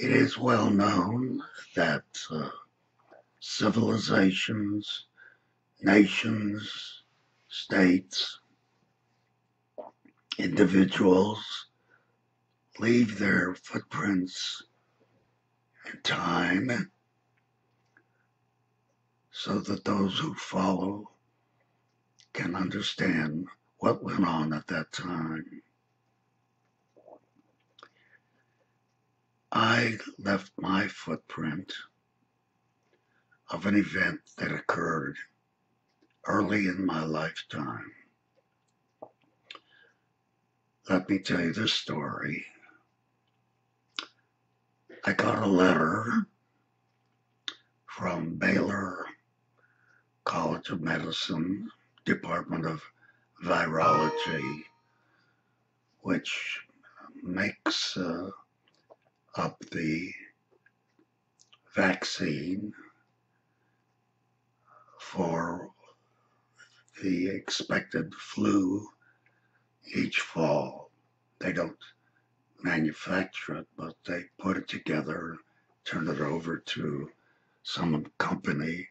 It is well known that civilizations, nations, states, individuals leave their footprints in time so that those who follow can understand what went on at that time. I left my footprint of an event that occurred early in my lifetime. Let me tell you this story. I got a letter from Baylor College of Medicine, Department of Virology, which makes up the vaccine for the expected flu each fall. They don't manufacture it, but they put it together, turn it over to some company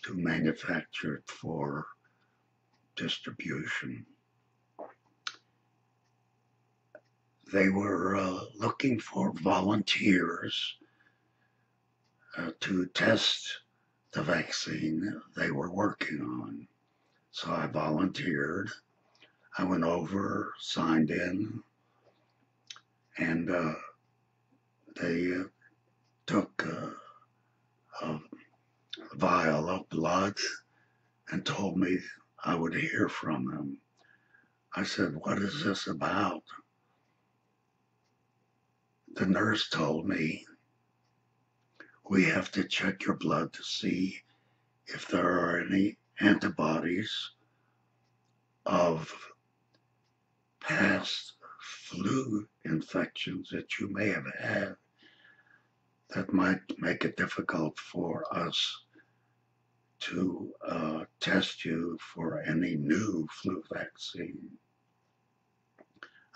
to manufacture it for distribution. They were looking for volunteers to test the vaccine they were working on. So I volunteered. I went over, signed in, and they took a vial of blood and told me I would hear from them. I said, "What is this about?" The nurse told me, "We have to check your blood to see if there are any antibodies of past flu infections that you may have had that might make it difficult for us to test you for any new flu vaccine."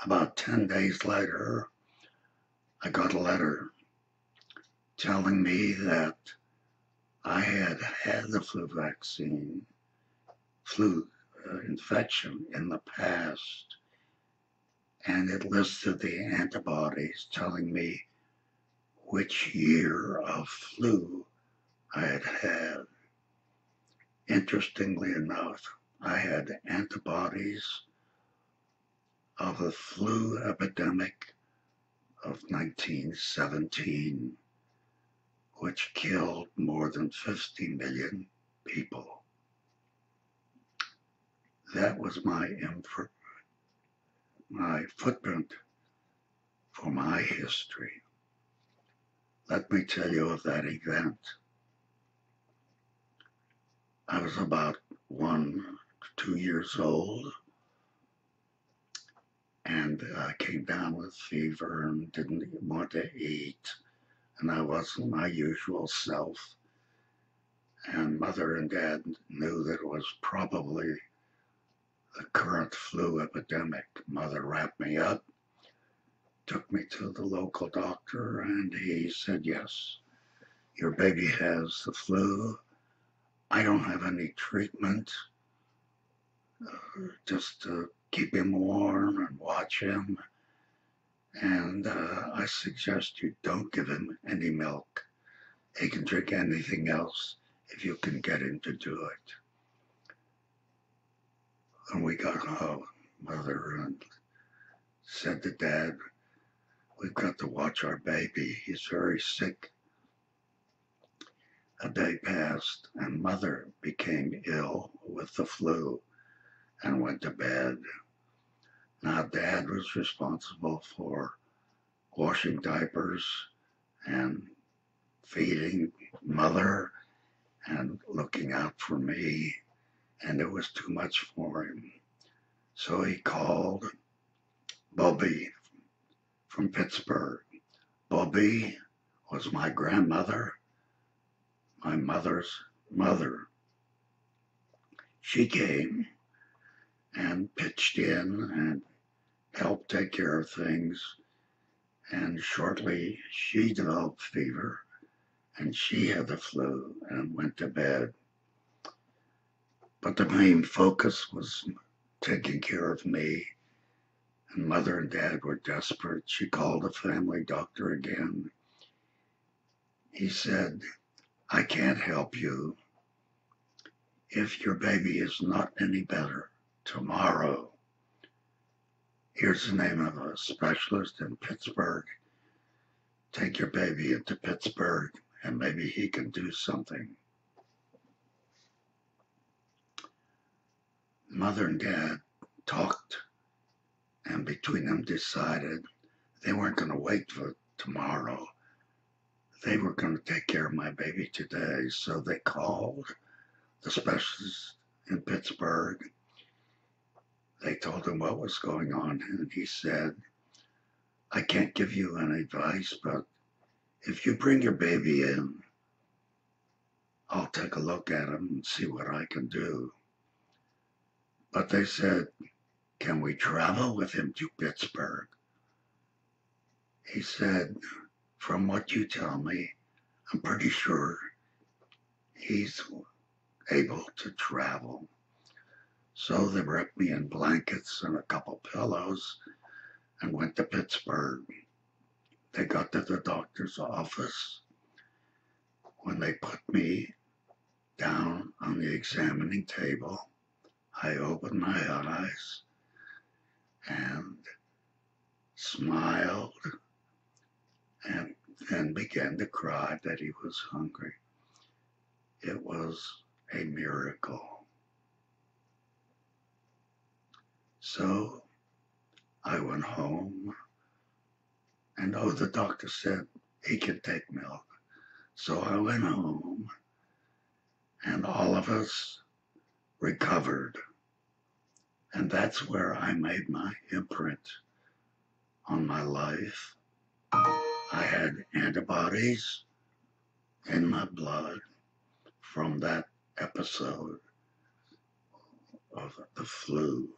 About 10 days later, I got a letter telling me that I had had the flu vaccine, flu infection in the past, and it listed the antibodies telling me which year of flu I had had. Interestingly enough, I had antibodies of the flu epidemic of 1917, which killed more than 50 million people. That was my footprint for my history. Let me tell you of that event. I was about 1 to 2 years old, and I came down with fever and didn't want to eat, and I wasn't my usual self. And Mother and Dad knew that it was probably the current flu epidemic. Mother wrapped me up, took me to the local doctor, and he said, "Yes, your baby has the flu. I don't have any treatment, just to keep him warm and watch him. And I suggest you don't give him any milk. He can drink anything else if you can get him to do it." And we got home, Mother and said to Dad, "We've got to watch our baby. He's very sick." A day passed, and Mother became ill with the flu and went to bed. Now, Dad was responsible for washing diapers and feeding Mother and looking out for me, and it was too much for him. So he called Bobby from Pittsburgh. Bobby was my grandmother, my mother's mother. She came and pitched in and helped take care of things. And shortly she developed fever and she had the flu and went to bed. But the main focus was taking care of me, and Mother and Dad were desperate. She called the family doctor again. He said, I can't help you. If your baby is not any better tomorrow, here's the name of a specialist in Pittsburgh. Take your baby into Pittsburgh and maybe he can do something. Mother and Dad talked and between them decided they weren't going to wait for tomorrow. They were going to take care of my baby today. So they called the specialist in Pittsburgh. They told him what was going on, and he said, I can't give you any advice, but if you bring your baby in, I'll take a look at him and see what I can do. But they said, can we travel with him to Pittsburgh? He said, from what you tell me, I'm pretty sure he's able to travel. So they wrapped me in blankets and a couple pillows and went to Pittsburgh. They got to the doctor's office. When they put me down on the examining table, I opened my eyes and smiled and then began to cry that he was hungry. It was a miracle. So I went home, and the doctor said he could take milk. So I went home, and all of us recovered. And that's where I made my imprint on my life. I had antibodies in my blood from that episode of the flu.